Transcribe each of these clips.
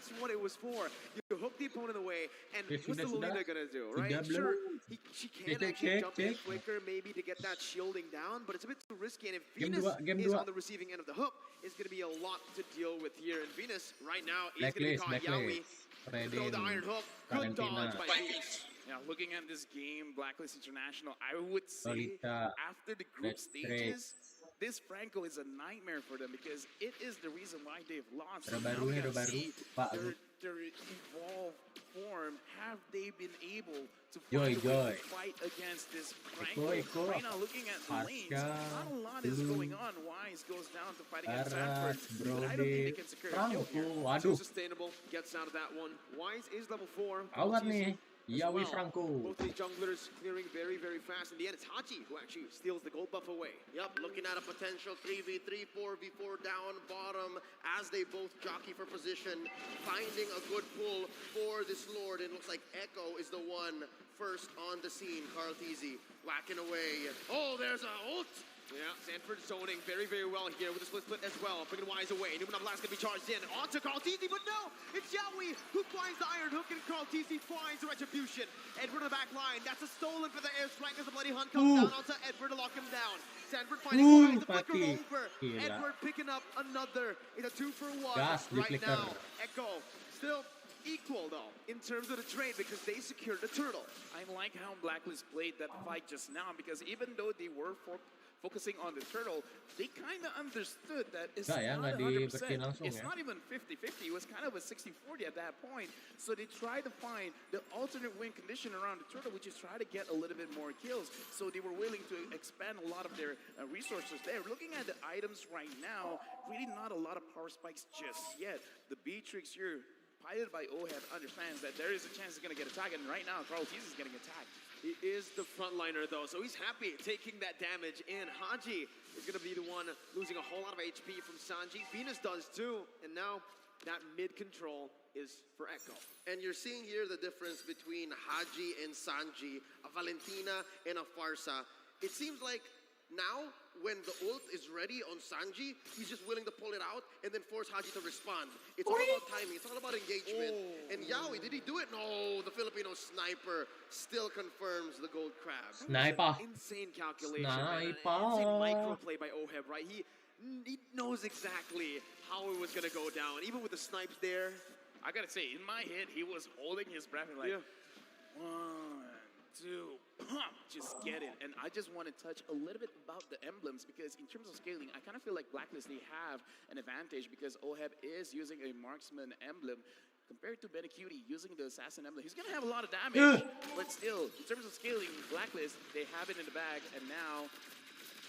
That's what it was for. You hook the opponent away, and what's the Lolita gonna do, right? Sure, she can actually jump in, flicker, maybe to get that shielding down, but it's a bit too risky, and if Venus is on the receiving end of the hook, it's gonna be a lot to deal with here. And Venus, right now, is gonna be caught. Yaoi, throw the iron hook, good dodge by Venus. Yeah, looking at this game, Blacklist International, I would say after the group stages, this Franco is a nightmare for them because it is the reason why they've lost. So now we gotta see their evolved form. Have they been able to fight against this Franco? Right now, looking at the lanes, not a lot is going on. Wise goes down to fight against Sanford, but I don't think they can secure a kill here. Too sustainable, gets out of that one. Wise is level 4. Yaoi Franco. Both these junglers clearing very, very fast. In the end, it's Haji who actually steals the gold buff away. Yep, looking at a potential 3v3, 4v4 down bottom as they both jockey for position, finding a good pull for this Lord. And it looks like Echo is the one first on the scene. Carl Teasy whacking away. Oh, there's a ult. Yeah, Sanford zoning very, very well here with the split as well. Bringing Wise away. Newman Blast gonna be charged in. On to Carl Teasy, but no! It's Yaoi who finds the iron hook and Carl Teasy finds the retribution. Edward on the back line. That's a stolen for the airstrike as the bloody hunt comes down onto Edward to lock him down. Sanford finding Wise to flicker over. Edward picking up another. It's a 2-for-1 right now. Echo still equal though in terms of the trade because they secured the turtle. I like how Blacklist played that fight just now because even though they were focusing on the turtle, they kind of understood that it's not 100%. It's not even 50-50. It was kind of a 60-40 at that point. So they tried to find the alternate win condition around the turtle, which is try to get a little bit more kills. So they were willing to expand a lot of their resources there. Looking at the items right now, really not a lot of power spikes just yet. The Beatrix here, piloted by Oheb, understands that there is a chance he's going to get attacked, and right now, Carl Teasy is getting attacked. He is the frontliner though, so he's happy taking that damage in. Haji is going to be the one losing a whole lot of HP from Sanji. Venus does too, and now that mid control is for Echo. And you're seeing here the difference between Haji and Sanji, a Valentina and a Farsa. It seems like now, when the ult is ready on Sanji, he's just willing to pull it out and then force Haji to respond. It's all about timing. It's all about engagement. And Yaoi, did he do it? No, the Filipino sniper still confirms the gold crab. Sniper. Insane calculation. Insane micro play by Oheb, right? He knows exactly how it was going to go down. Even with the snipes there. I got to say, in my head, he was holding his breath and like, 1, 2, just get it. And I just want to touch a little bit about the emblems because in terms of scaling, I kind of feel like Blacklist, they have an advantage because Oheb is using a Marksman emblem compared to Bennyqt using the Assassin emblem. He's going to have a lot of damage, but still, in terms of scaling, Blacklist, they have it in the bag, and now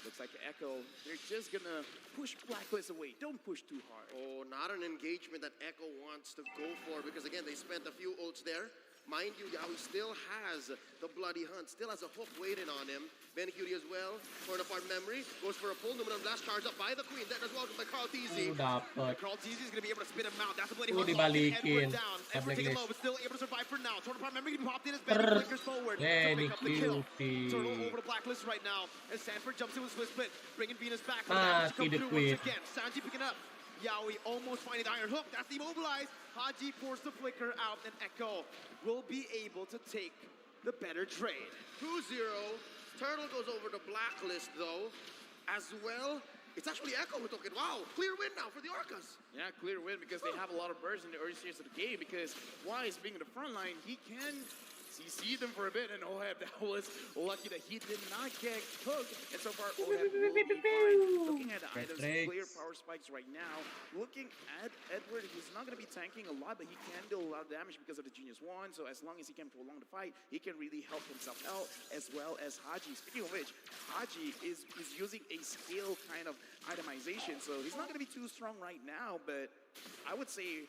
looks like Echo, they're just going to push Blacklist away. Don't push too hard. Oh, not an engagement that Echo wants to go for because, again, they spent a few ults there. Mind you, Yaoi still has the bloody hunt, still has a hook waiting on him. Bennyqt as well, torn apart memory, goes for a pull, Numinum Blast charged up by the Queen. That is welcomed by Carl Teasy. Carl Teasy is going to be able to spin him out. That's a bloody hunt. Edward down. Edward taking low, but still able to survive for now. Torn apart memory can be popped in as Benny flickers forward to pick up the kill. Turtle over to Blacklist right now as Sanford jumps in with Swiss Split, bringing Venus back. Damage come through once again. Sanji picking up. Yaoi almost finding the iron hook. That's immobilized. Haji forced the flicker out, and Echo will be able to take the better trade. 2-0. Turtle goes over to Blacklist, though, as well. It's actually Echo who took it. Wow, clear win now for the Orcas. Yeah, clear win because they have a lot of bursts in the early stages of the game because Wise being in the front line, he can CC them for a bit, and Oheb, that was lucky that he did not get hooked. And so far, Oheb will be fine. Looking at the items, clear power spikes right now. Looking at Edward, he's not going to be tanking a lot, but he can do a lot of damage because of the Genius Wand. So as long as he can prolong the fight, he can really help himself out, as well as Haji. Speaking of which, Haji is using a scale kind of itemization, so he's not going to be too strong right now, but I would say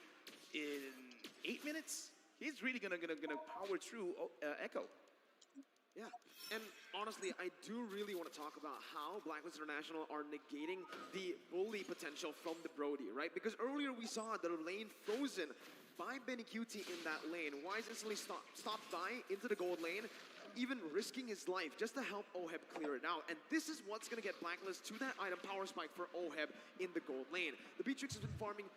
in 8 minutes, he's really gonna power through Echo. Yeah, and honestly, I do really want to talk about how Blacklist International are negating the bully potential from the Brody, right? Because earlier we saw the lane frozen by Bennyqt in that lane. Wise instantly stopped by into the gold lane, even risking his life just to help Oheb clear it out. And this is what's going to get Blacklist to that item power spike for Oheb in the gold lane. The Beatrix has been farming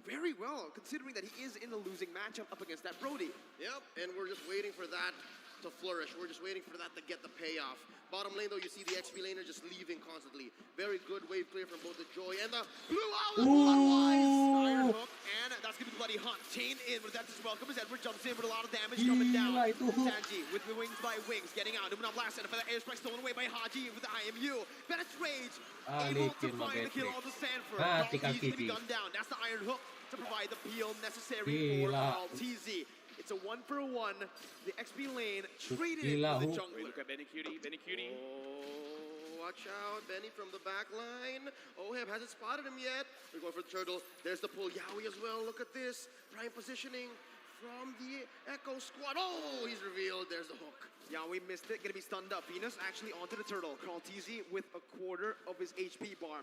very well, considering that he is in a losing matchup up against that Brody. Yep, and we're just waiting for that to flourish. We're just waiting for that to get the payoff. Bottom lane, though, you see the XP laner just leaving constantly. Very good wave clear from both the Joy and the Blue Owl. Iron hook, and that's gonna be bloody hunt. Chain in, but that's just welcome as Edward jumps in with a lot of damage coming down. Gila itu hook. Sanji with the wings by wings, getting out. Numina blast and a feather airstrike stolen away by Haji with the IMU. Bennett's rage, able to Balikin find the kill Benneqt. onto Sanford. Mati Carl TZ gonna be Kiki. gunned down. That's the iron hook to provide the peel necessary for Gila. Carl TZ. It's a 1-for-1. The XP lane traded Gila for the hook. jungle. Look at Bennyqt. Oh, watch out, Benny from the back line. Oheb hasn't spotted him yet. We're going for the turtle. There's the pull. Yowie as well. Look at this. Prime positioning from the Echo squad. Oh, he's revealed. There's the hook. Yeah, we missed it. Gonna be stunned up. Venus actually onto the turtle. Carl TZ with a quarter of his HP bar.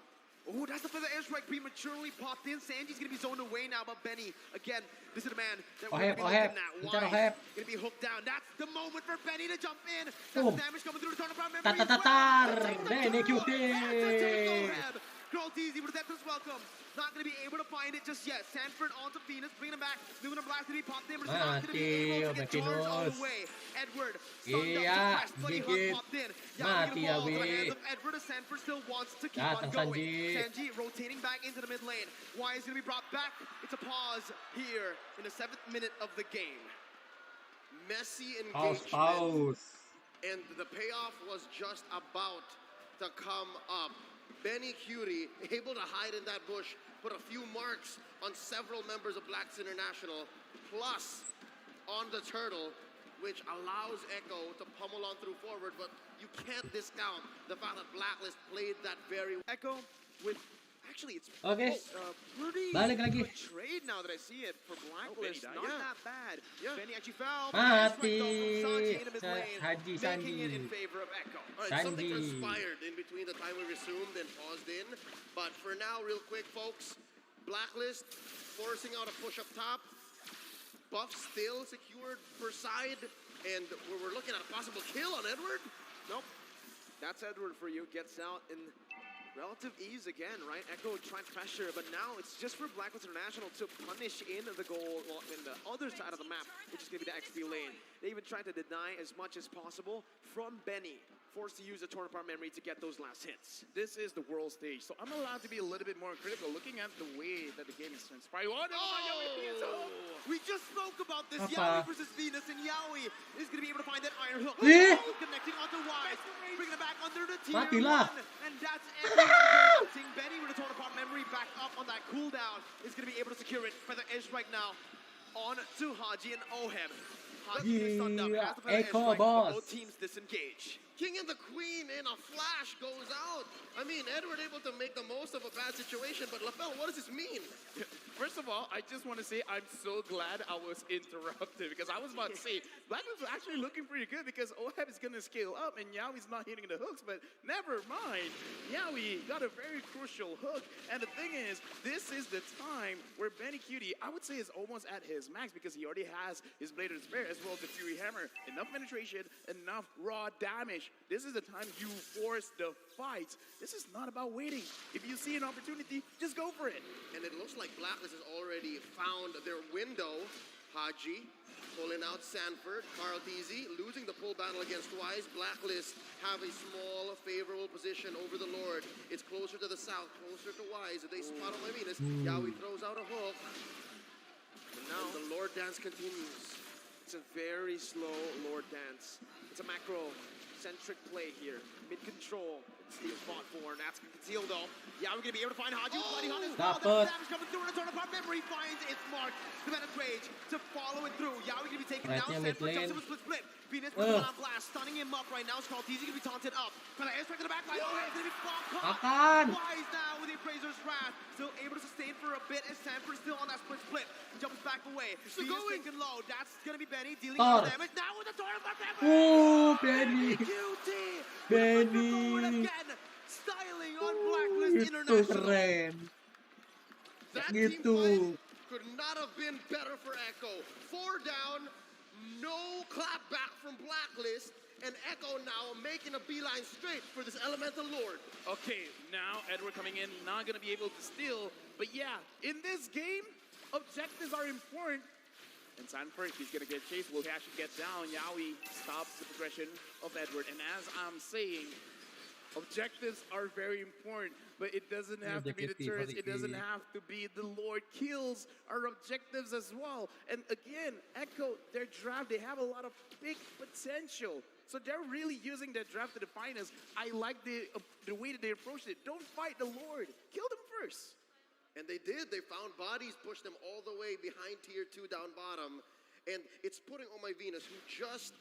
Oh, that's the feather airstrike prematurely popped in. Sanji's gonna be zoned away now, but Benny, again, this is the man that we're gonna be looking at. Incar Wise Oheb. gonna be hooked down. That's the moment for Benny to jump in. That's Boom. the damage coming through the tournament. Tatatatar. Bennyqt. Carl TZ with a Deathless welcome. Not gonna be able to find it just yet. Sanford onto Venus, bringing him back. Lumina blast to be popped in, but it's not gonna be able to get charged all the way. Edward, stunned up, Iya, suppressed, bloody dikit. hook popped in. Mati Yeah, ya, we're gonna fall to the Wi. hands of Edward as Sanford still wants to keep Datang on going. Sanji. Sanji rotating back into the mid lane. Wise gonna be brought back. It's a pause here in the 7th minute of the game. Messy Pause, engagement. pause. And the payoff was just about to come up. Bennyqt able to hide in that bush, put a few marks on several members of Blacks International, plus on the turtle, which allows Echo to pummel on through forward, but you can't discount the fact that Blacklist played that very well. Echo with actually it's Oke. pretty Balik lagi. good trade now that I see it for Blacklist. Benny died. Not Yeah. that bad. Yeah. Benny actually fell. Mati. Sanji into mid lane, Haji making it Sanji. in favor of Echo. All right, something Sanji. transpired in between the time we resumed and paused in. But for now, real quick, folks, Blacklist forcing out a push up top. Buff still secured per side. And we're looking at a possible kill on Edward. Nope. That's Edward for you. Gets out in relative ease again, right? Echo trying pressure, but now it's just for Blacklist International to punish in the goal, well, in the other side of the map, which is going to be the XP lane. They even tried to deny as much as possible from Benny, forced to use the torn apart memory to get those last hits. This is the world stage, so I'm allowed to be a little bit more critical looking at the way that the game is transpiring. We just spoke about this. Apa? Yowie versus Venus, and Yowie is going to be able to find that iron hook. Eh? Connecting onto Wise, bringing it back under the tier Matilah. 1. And that's everyone. Seeing Benny with a torn apart memory back up on that cooldown is going to be able to secure it. Feather edge right now on to Haji and Oheb. Haji is stunned up. Has the feather edge Echo strike, but boss. both teams disengage. King and the Queen in a flash goes out. I mean, Edward able to make the most of a bad situation, but LaFell, what does this mean? First of all, I just want to say I'm so glad I was interrupted because I was about to say Blacklist was actually looking pretty good because Oheb is going to scale up and Yowie's not hitting the hooks, but never mind. Yowie got a very crucial hook, and the thing is, this is the time where Bennyqt, I would say, is almost at his max because he already has his Blade of Despair as well as the Fury Hammer. Enough penetration, enough raw damage. This is the time you force the fight. This is not about waiting. If you see an opportunity, just go for it. And it looks like Blacklist has already found their window. Haji pulling out Sanford. Carl TZ losing the pull battle against Wise. Blacklist have a small favorable position over the Lord. It's closer to the south, closer to Wise. They spot on Venus. Yowie throws out a hook. And now And the Lord dance continues. it's a very slow Lord dance. It's a macro-centric play here. Mid-control. Steve fought for, and that's concealed though. Yeah, we're gonna be able to find Haji with Bloody Hunt as well. Dapat. There's damage coming through, and a torn apart memory finds its mark. The Venom Rage to follow it through. Yeah, we're gonna be taken down. Right-nya mid Sanford jumps lane. into a split. Venus with a blast, stunning him up right now. Carl TZ gonna be taunted up. But airstrike to the back line. Oh, it's gonna be caught. Akan. Wise now with the Appraiser's Wrath. Still able to sustain for a bit as Sanford still on that split. Jumps back away. Venus going. taken low. That's gonna be Benny dealing Tor. with damage. Now with the torn apart memory. Oh, Benny. QT. Benny. Again. Styling on Blacklist Itu International. keren. That Gitu. team fight could not have been better for Echo. 4 down, no clap back from Blacklist, and Echo now making a beeline straight for this Elemental Lord. Okay, now Edward coming in, not going to be able to steal. But yeah, in this game, objectives are important. And Sanford, he's gonna get chased. Will he actually get down? Yawi stops the progression of Edward. And as I'm saying, objectives are very important, but it doesn't have to be the turrets. It doesn't have to be the Lord kills our objectives as well. And again, Echo, their draft, they have a lot of big potential. So they're really using their draft to define us. I like the way that they approached it. Don't fight the Lord. Kill them first. And they did. They found bodies, pushed them all the way behind tier 2 down bottom. And it's putting on my Venus, who just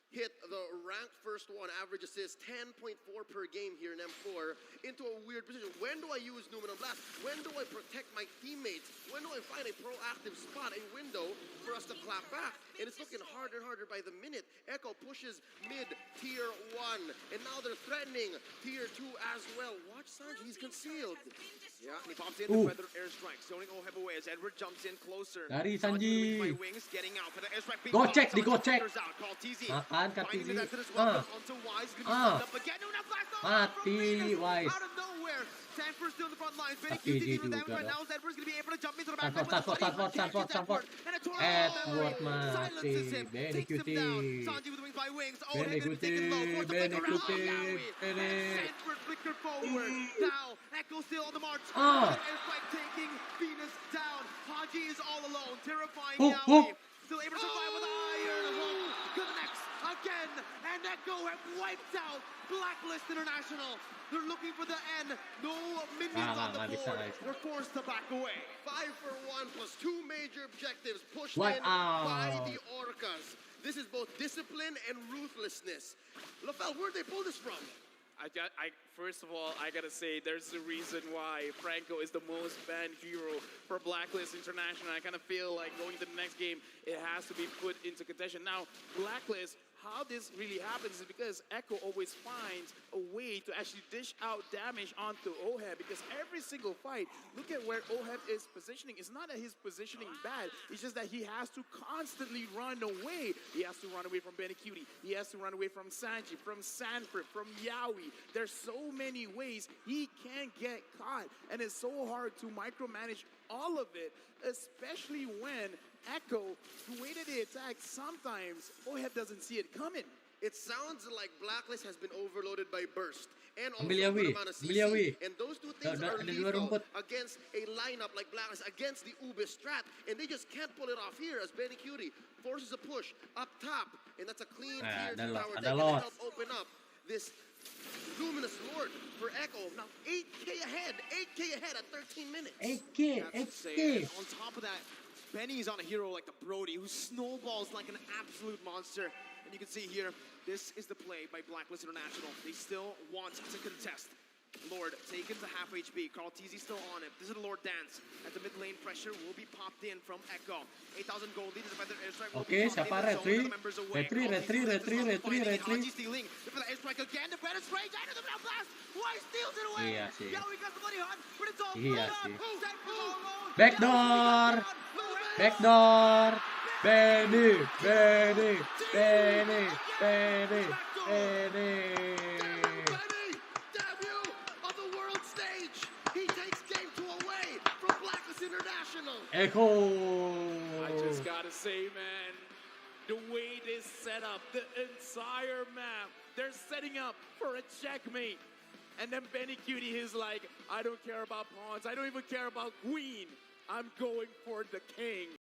hit the ranked first one, average assist 10.4 per game here in M4, into a weird position. When do I use Numinum Blast? When do I protect my teammates? When do I find a proactive spot, a window for us to clap back? And it's looking harder and harder by the minute. Echo pushes mid tier 1, and now they're threatening tier 2 as well. Watch Sanji, he's concealed. Yeah, and he pops in the feather airstrike, zoning Oheb away as Edward jumps in closer. Dari Sanji. By wings, getting out for the airstrike. Gocek, digocek. Makan Makan Kartizi. Mati Wise. Out of nowhere, Sanford still in the front lines. Tapi dia juga now Edward's going to be able to jump into the back. Sanford. Edward mati. Bennyqt. Sanji with the wings by wings. Oh, Bennyqt. Sanford flicker forward. Now, Echo still on the march. Airstrike taking Venus down. Haji is all alone. Terrifying Yawi. Still able to survive with the iron hook. To the next again. And Echo have wiped out Blacklist International. They're looking for the end. No minions on the board. They're forced to back away. 5 for 1 plus 2 major objectives pushed What? in by the Orcas. This is both discipline and ruthlessness. Lafel, where'd they pull this from? First of all, I gotta say, there's a reason why Franco is the most banned hero for Blacklist International. I kind of feel like going to the next game, it has to be put into contention. Now, Blacklist, how this really happens is because Echo always finds a way to actually dish out damage onto Oheb, because every single fight, look at where Oheb is positioning. It's not that he's positioning bad, it's just that he has to constantly run away. He has to run away from Bennyqt, he has to run away from Sanji, from Sanford, from Yawi. There's so many ways he can get caught, and it's so hard to micromanage all of it, especially when Echo, the way that they attack, sometimes Oheb doesn't see it coming. It sounds like Blacklist has been overloaded by Burst and also Ambil Yawi. amount of Ambil CC. Yawi. And those two things are lethal against a lineup like Blacklist, against the Ube strat, and they just can't pull it off here as Bennyqt forces a push up top, and that's a clean tier 2 tower that can help open up this Luminous Lord for Echo. Now 8K ahead at 13 minutes. 8K. On top of that, Benny is on a hero like the Brody, who snowballs like an absolute monster. And you can see here, this is the play by Blacklist International. They still want to contest. Lord taken to half HP. Carl TZ still on it. This is the Lord dance. At the mid lane, pressure will be popped in from Echo. 8,000 gold lead. The airstrike will be siapa retri? Haji stealing. The airstrike again. The better spray. Into the blast. Why steals it away? Iya sih. Yeah, we got the money hunt, but it's all Iya put sih. up. Backdoor. Benny. Debut of the world stage. He takes game 2 away from Blacklist International. Echo. I just gotta say, man, the way they set up the entire map, they're setting up for a checkmate. And then Bennyqt is like, I don't care about pawns, I don't even care about queen. I'm going for the king.